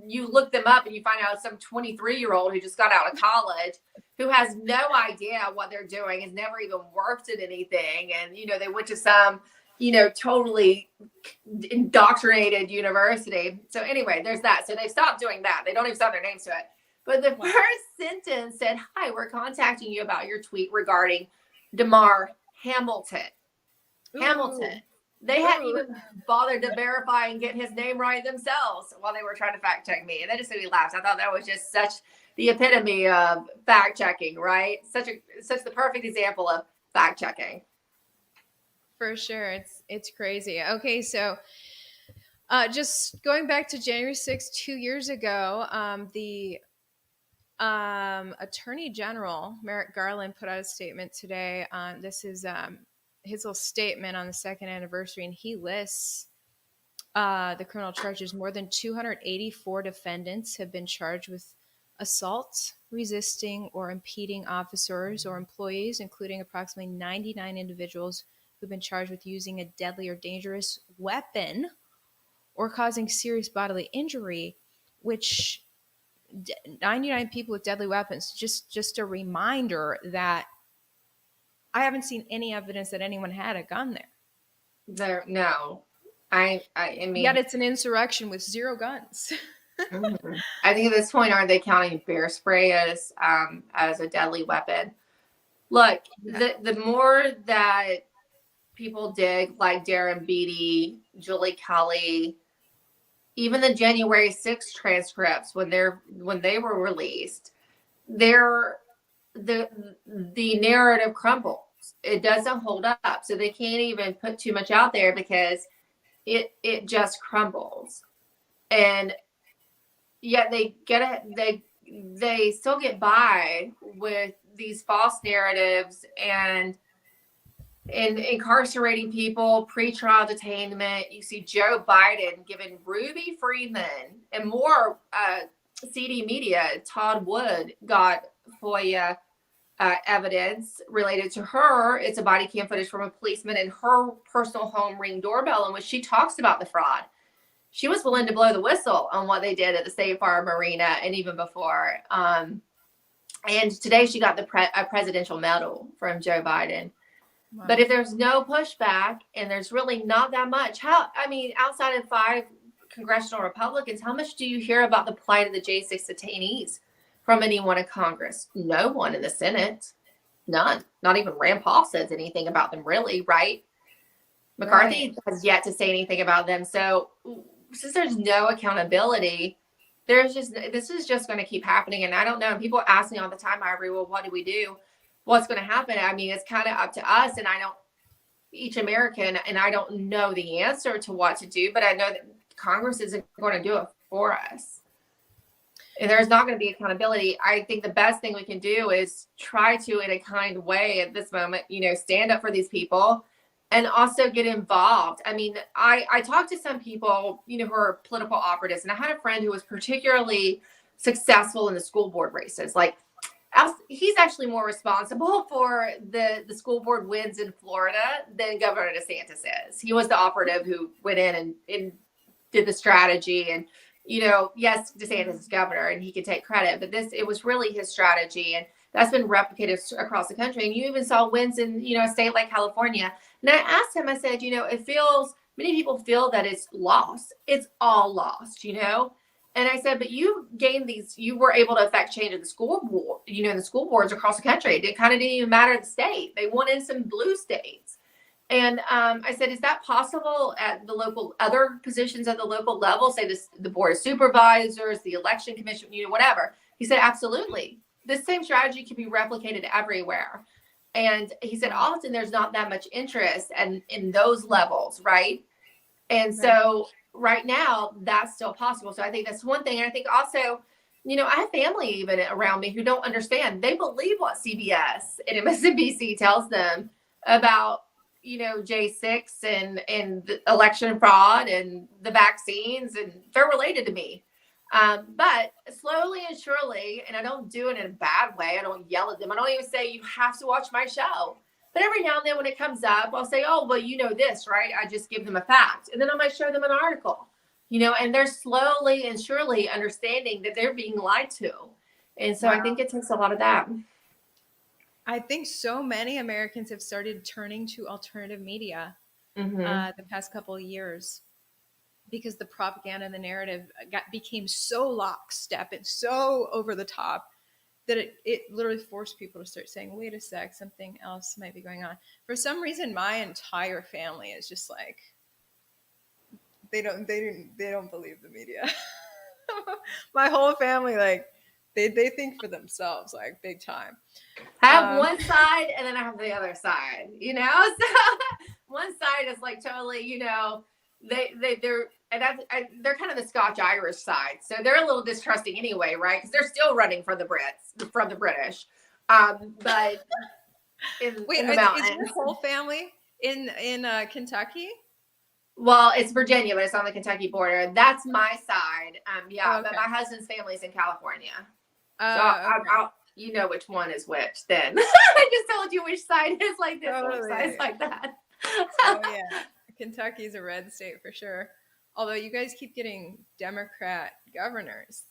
you look them up and you find out some 23-year-old who just got out of college who has no idea what they're doing, has never even worked at anything, and they went to some totally indoctrinated university. So anyway, there's that. So they've stopped doing that. They don't even sign their names to it. But the first sentence said, hi, we're contacting you about your tweet regarding Damar Hamilton. Ooh. Hamilton. They hadn't even bothered to verify and get his name right themselves while they were trying to fact check me. And that just made me laugh. I thought that was just such the epitome of fact checking, right? Such the perfect example of fact checking. For sure. It's crazy. Okay, so just going back to January 6th, 2 years ago, the Attorney General Merrick Garland put out a statement today. This is his little statement on the second anniversary, and he lists the criminal charges. More than 284 defendants have been charged with assault, resisting, or impeding officers or employees, including approximately 99 individuals who've been charged with using a deadly or dangerous weapon or causing serious bodily injury, which 99 people with deadly weapons. Just a reminder that I haven't seen any evidence that anyone had a gun there. No. I mean, yet it's an insurrection with zero guns. I think at this point, aren't they counting bear spray as a deadly weapon? Look, the more that people dig, like Darren Beatty, Julie Kelly, even the January 6th transcripts when they were released, the narrative crumbles. It doesn't hold up, so they can't even put too much out there because it just crumbles. And yet they still get by with these false narratives and incarcerating people, pretrial detainment. You see Joe Biden giving Ruby Freeman and more CD Media. Todd Wood got FOIA evidence related to her. It's a body cam footage from a policeman in her personal home Ring doorbell in which she talks about the fraud. She was willing to blow the whistle on what they did at the State Farm Marina and even before. And today she got a presidential medal from Joe Biden. Wow. But if there's no pushback and there's really not that much, outside of 5 congressional Republicans, how much do you hear about the plight of the J6 detainees from anyone in Congress? No one in the Senate. None. Not even Rand Paul says anything about them, really, right? McCarthy has yet to say anything about them. So since there's no accountability, this is just going to keep happening. And I don't know. People ask me all the time, Ivory, well, what do we do? What's going to happen? I mean, it's kind of up to us, and each American, and I don't know the answer to what to do, but I know that Congress isn't going to do it for us. And there's not going to be accountability. I think the best thing we can do is try to, in a kind way at this moment, stand up for these people and also get involved. I mean, I talked to some people, who are political operatives, and I had a friend who was particularly successful in the school board races. Like, he's actually more responsible for the school board wins in Florida than Governor DeSantis is. He was the operative who went in and did the strategy. And, yes, DeSantis is governor and he can take credit, but it was really his strategy. And that's been replicated across the country. And you even saw wins in, a state like California. And I asked him, I said, it feels many people feel that it's lost. It's all lost, And I said, but you gained these, you were able to affect change in the school board, in the school boards across the country. It kind of didn't even matter the state. They wanted some blue states. And I said, is that possible at the local, other positions at the local level, say this, the board of supervisors, the election commission, whatever. He said, absolutely. The same strategy can be replicated everywhere. And he said, often there's not that much interest in those levels, right? And so right now, that's still possible. So I think that's one thing. And I think also, I have family even around me who don't understand. They believe what CBS and MSNBC tells them about, J6 and the election fraud and the vaccines, and they're related to me. But slowly and surely, and I don't do it in a bad way. I don't yell at them. I don't even say you have to watch my show. But every now and then when it comes up, I'll say, oh, well, this, right? I just give them a fact. And then I might show them an article, and they're slowly and surely understanding that they're being lied to. And so I think it takes a lot of that. I think so many Americans have started turning to alternative media the past couple of years, because the propaganda and the narrative became so lockstep and so over the top that it literally forced people to start saying, wait a sec, something else might be going on. For some reason, my entire family is just like, they don't believe the media. My whole family, like, they think for themselves, like, big time. I have one side and then I have the other side, So one side is like totally, they're kind of the Scotch-Irish side. So they're a little distrusting anyway, right? Because they're still running from the British. But in the mountains. Is your whole family in Kentucky? Well, it's Virginia, but it's on the Kentucky border. That's my side. Okay. But my husband's family's in California. So Okay. which one is which then. I just told you which side is like this, which side is like that. Oh, yeah. Kentucky's a red state for sure. Although you guys keep getting Democrat governors.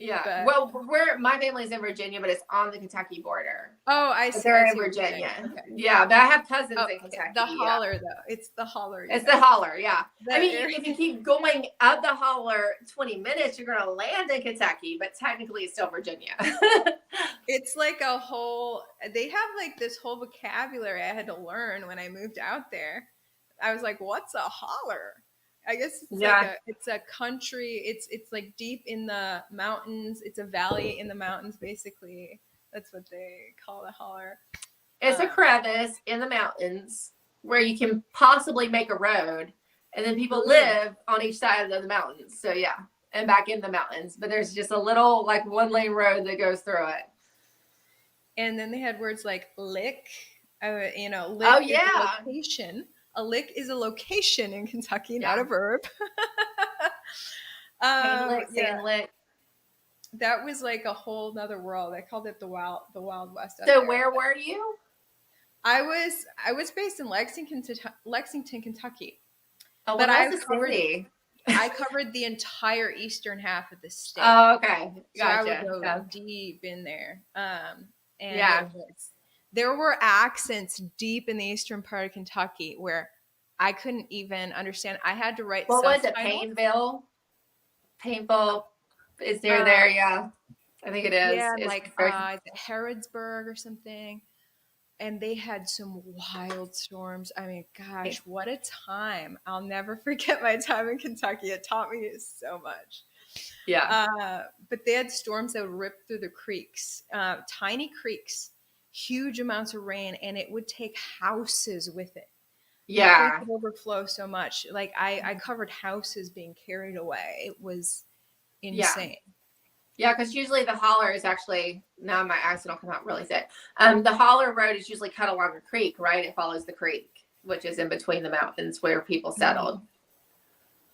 Yeah. But, well, my family's in Virginia, but it's on the Kentucky border. Oh, I see. They're in Virginia. Okay. Yeah, but I have cousins in Kentucky. The holler, though. It's the holler. It's the holler, yeah. If you keep going up the holler 20 minutes, you're going to land in Kentucky, but technically it's still Virginia. It's like they have like this whole vocabulary I had to learn when I moved out there. I was like, what's a holler? I guess it's a country. It's like deep in the mountains. It's a valley in the mountains, basically. That's what they call the holler. It's a crevice in the mountains where you can possibly make a road, and then people live on each side of the mountains. So yeah, and back in the mountains, but there's just a little like 1-lane road that goes through it. And then they had words like lick. Lick is a location. A lick is a location in Kentucky, not a verb. Lick. That was like a whole nother world. I called it the Wild West. So where were you? I was based in Lexington, Kentucky. Oh, well, I covered the entire eastern half of the state. Oh, okay. Gotcha. So I would go deep in there. There were accents deep in the eastern part of Kentucky where I couldn't even understand. I had to write subtitles. What was it? Painful. Is there? Yeah. I think it is. Yeah, is it Harrodsburg or something? And they had some wild storms. I mean, gosh, what a time. I'll never forget my time in Kentucky. It taught me so much. Yeah. But they had storms that would rip through the creeks, tiny creeks, huge amounts of rain, and it would take houses with it. Yeah. It would overflow so much. Like I covered houses being carried away. It was insane. Yeah, because usually the holler is actually, now my accent will come out really thick. The holler road is usually cut along a creek, right? It follows the creek, which is in between the mountains where people settled.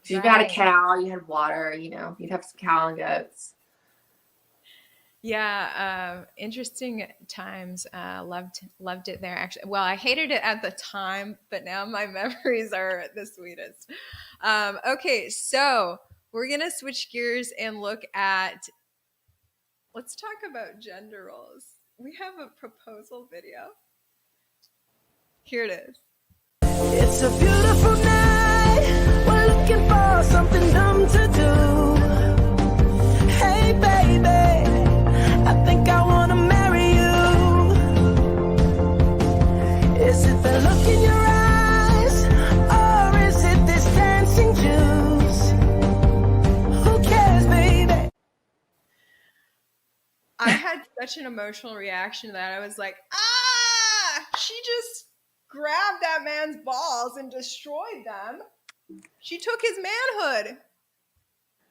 So you got a cow, you had water, you'd have some cow and goats. Yeah, interesting times. Loved it there, actually. Well, I hated it at the time, but now my memories are the sweetest. Okay, so we're going to switch gears and look at, let's talk about gender roles. We have a proposal video. Here it is. It's a beautiful night. such an emotional reaction to that. I was like, she just grabbed that man's balls and destroyed them. She took his manhood.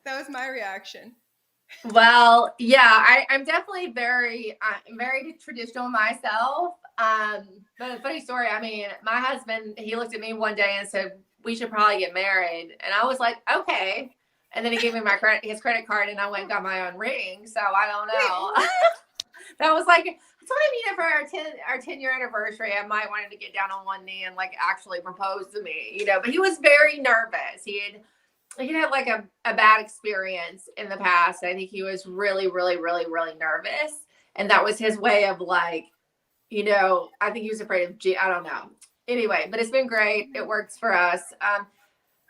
That was my reaction. Well, yeah, I'm definitely very traditional myself. But a funny story. I mean, my husband, he looked at me one day and said, "We should probably get married." And I was like, "Okay." And then he gave me his credit card, and I went and got my own ring. So I don't know. That was like, I told him, for our 10-year anniversary, I might want him to get down on one knee and like actually propose to me, But he was very nervous. He had like a bad experience in the past. I think he was really, really, really, really nervous. And that was his way of like, I think he was afraid of I don't know. Anyway, but it's been great. It works for us. I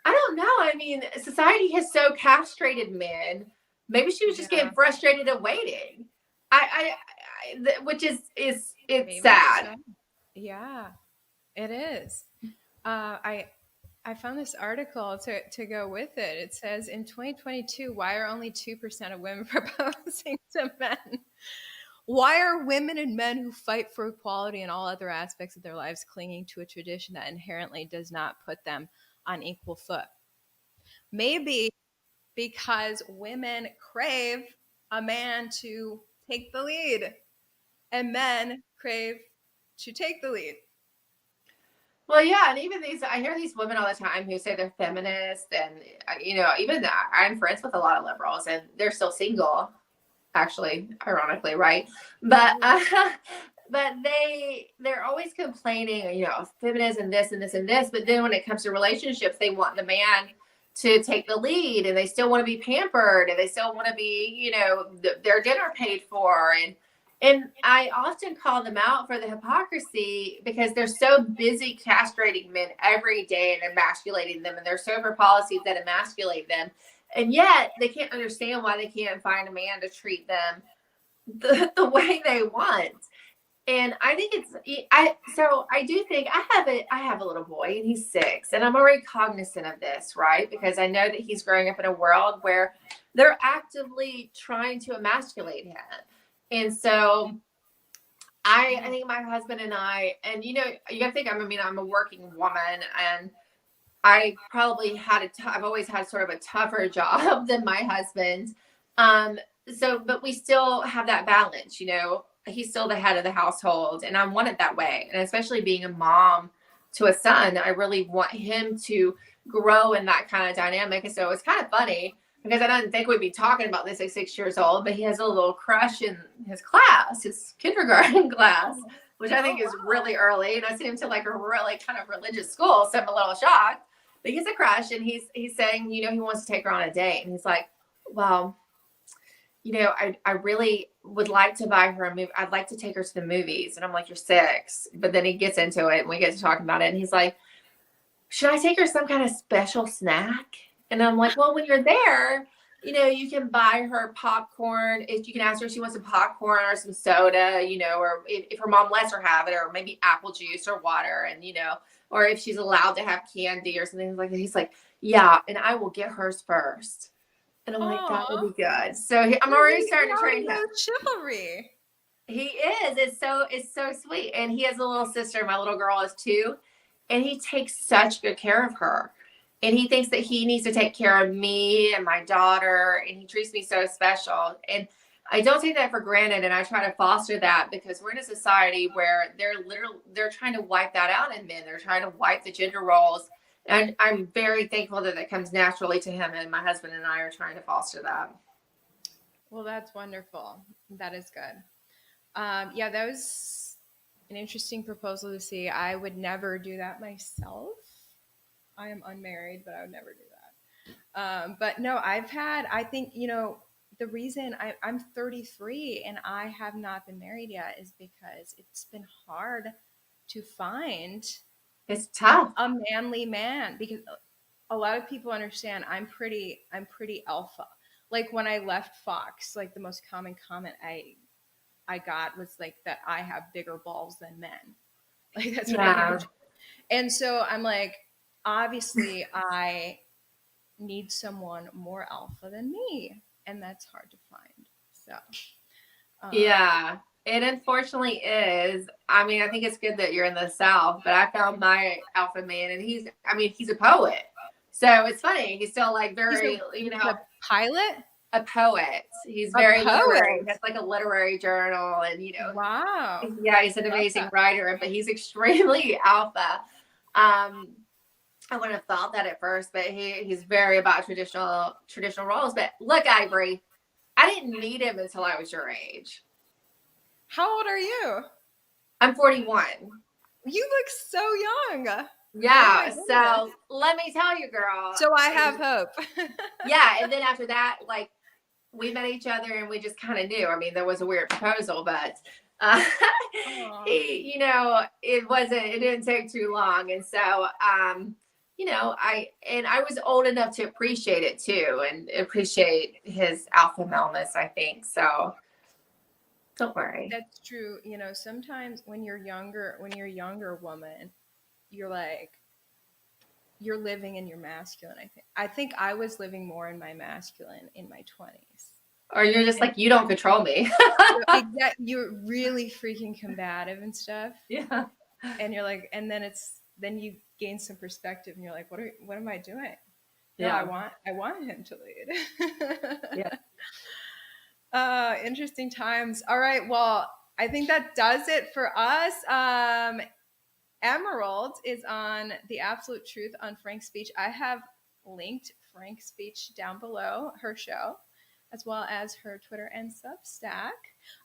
don't know. I mean, society has so castrated men. Maybe she was just getting frustrated and waiting. Which is it's sad. So. Yeah, it is. I found this article to go with it. It says, in 2022, why are only 2% of women proposing to men? Why are women and men who fight for equality in all other aspects of their lives clinging to a tradition that inherently does not put them on equal foot? Maybe because women crave a man to take the lead and men crave to take the lead. Well, yeah, and even I hear these women all the time who say they're feminist, and even I'm friends with a lot of liberals, and they're still single, actually, ironically, right? But they're always complaining, feminism, this and this and this. But then when it comes to relationships, they want the man to take the lead, and they still want to be pampered, and they still want to be, their dinner paid for, and I often call them out for the hypocrisy because they're so busy castrating men every day and emasculating them, and they're so for policies that emasculate them. And yet they can't understand why they can't find a man to treat them the way they want. And I think I do think I have a little boy, and he's 6, and I'm already cognizant of this, right? Because I know that he's growing up in a world where they're actively trying to emasculate him. And so I think my husband and I, and you gotta think, I'm a working woman, and I probably I've always had sort of a tougher job than my husband. But we still have that balance, he's still the head of the household, and I want it that way. And especially being a mom to a son, I really want him to grow in that kind of dynamic. And so it's kind of funny, because I didn't think we'd be talking about this at 6 years old, but he has a little crush in his class, his kindergarten class, which I think is really early. And I sent him to like a really kind of religious school, so I'm a little shocked. But he has a crush, and he's saying, he wants to take her on a date. And he's like, well, I really would like to buy her a movie. I'd like to take her to the movies. And I'm like, you're 6. But then he gets into it, and we get to talking about it. And he's like, should I take her some kind of special snack? And I'm like, well, when you're there, you can buy her popcorn. If you can ask her if she wants some popcorn or some soda, or if her mom lets her have it, or maybe apple juice or water, and, or if she's allowed to have candy or something like that. He's like, yeah, and I will get hers first. And I'm like, that would be good. So I'm already starting to train him. Chivalry. He is. It's so sweet. And he has a little sister. My little girl is 2. And he takes such good care of her. And he thinks that he needs to take care of me and my daughter. And he treats me so special. And I don't take that for granted. And I try to foster that, because we're in a society where they're trying to wipe that out in men. They're trying to wipe the gender roles. And I'm very thankful that it comes naturally to him. And my husband and I are trying to foster that. Well, that's wonderful. That is good. Yeah, that was an interesting proposal to see. I would never do that myself. I am unmarried, but I would never do that. But no, I think, the reason I'm 33 and I have not been married yet is because it's been hard to find It's tough. a manly man, because a lot of people understand I'm pretty alpha. Like when I left Fox, like the most common comment I got was like that I have bigger balls than men. Like that's what I hear. And so I'm like, obviously I need someone more alpha than me, and that's hard to find. So Yeah, it unfortunately is. I mean, I think it's good that you're in the South, but I found my alpha man, and he's a poet. So it's funny. He's still like very, He's a pilot? a poet. He's A very poet? literary. He has like a literary journal, and Wow. yeah, he's an amazing writer, but he's extremely alpha. I wouldn't have thought that at first, but he's very about traditional roles. But look, Ivory, I didn't meet him until I was your age. How old are you? I'm 41. You look so young. Yeah, Oh so let me tell you, girl. So I have hope. Yeah, and then after that, like, we met each other and we just kind of knew. I mean, there was a weird proposal, but he, it didn't take too long. And so, I was old enough to appreciate it too, and appreciate his alpha maleness, I think. So don't worry. That's true. Sometimes when you're a younger woman, you're living in your masculine. I think I was living more in my masculine in my 20s. Or you're just like, you don't control me. Exactly. You're really freaking combative and stuff. Yeah. And you're like, and then you gain some perspective and you're like, what am I doing? No, Yeah. I want him to lead. Yeah. Interesting times. All right. Well, I think that does it for us. Emerald is on The Absolute Truth on Frank's Speech. I have linked Frank's Speech down below, her show, as well as her Twitter and Substack.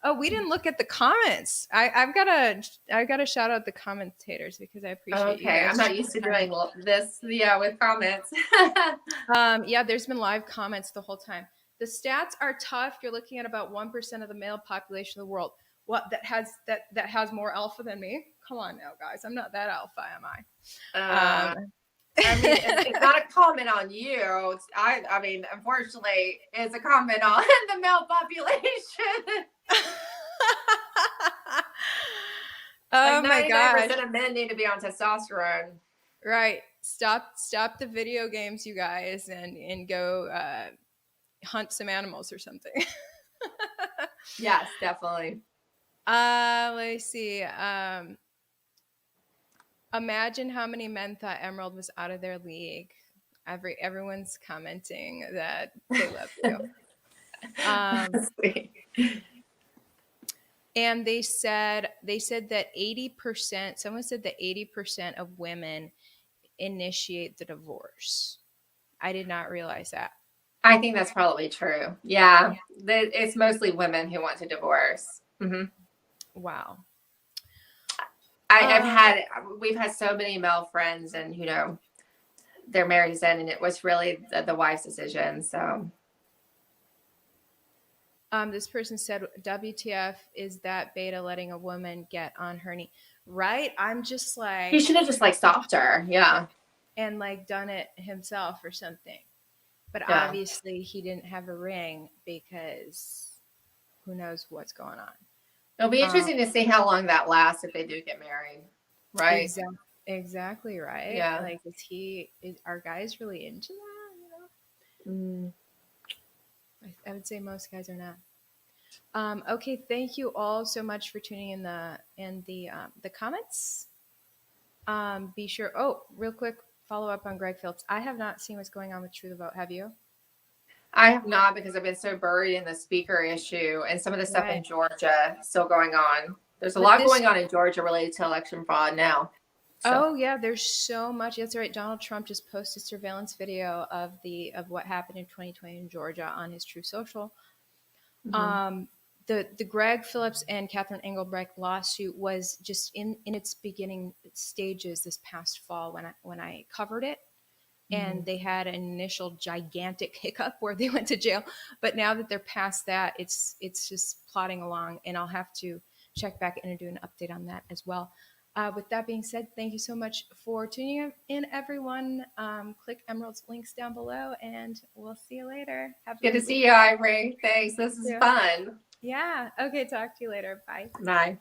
Oh, we didn't look at the comments. I've got to shout out the commentators because I appreciate you guys. I'm not used to doing this, with comments. Yeah, there's been live comments the whole time. The stats are tough. You're looking at about 1% of the male population of the world. What that has more alpha than me? Come on now, guys. I'm not that alpha, am I? I mean, it's not a comment on you. I mean, unfortunately, it's a comment on the male population. Oh my gosh! 99% of men need to be on testosterone. Right. Stop the video games, you guys, and go hunt some animals or something. Yes, definitely. Let's see. Imagine how many men thought Emerald was out of their league. Everyone's commenting that they love you. And they said that 80%, someone said that 80% of women initiate the divorce. I did not realize that. I think that's probably true. Yeah. It's mostly women who want to divorce. Mm-hmm. Wow. We've had so many male friends, and their marriages end, and it was really the wife's decision. So, this person said, "WTF is that beta letting a woman get on her knee?" Right? I'm just like, he should have just stopped her, yeah, and done it himself or something. But yeah. Obviously, he didn't have a ring because who knows what's going on. It'll be interesting to see how long that lasts if they do get married, right? Exactly right. Yeah. Are guys really into that? I would say most guys are not. Okay, thank you all so much for tuning in the comments. Be sure. Oh, real quick follow up on Greg Phillips. I have not seen what's going on with True the Vote. Have you? I have not, because I've been so buried in the speaker issue and some of the stuff in Georgia still going on. There's a lot going on in Georgia related to election fraud now. So. Oh yeah, there's so much. That's right. Donald Trump just posted surveillance video of what happened in 2020 in Georgia on his True Social. Mm-hmm. The Greg Phillips and Catherine Engelbrecht lawsuit was just in its beginning stages this past fall when I covered it. And they had an initial gigantic hiccup where they went to jail. But now that they're past that, it's just plodding along. And I'll have to check back in and do an update on that as well. With that being said, thank you so much for tuning in, everyone. Click Emerald's links down below, and we'll see you later. Good to see you, Ivory. Thanks. This is fun. Yeah. Okay. Talk to you later. Bye. Bye.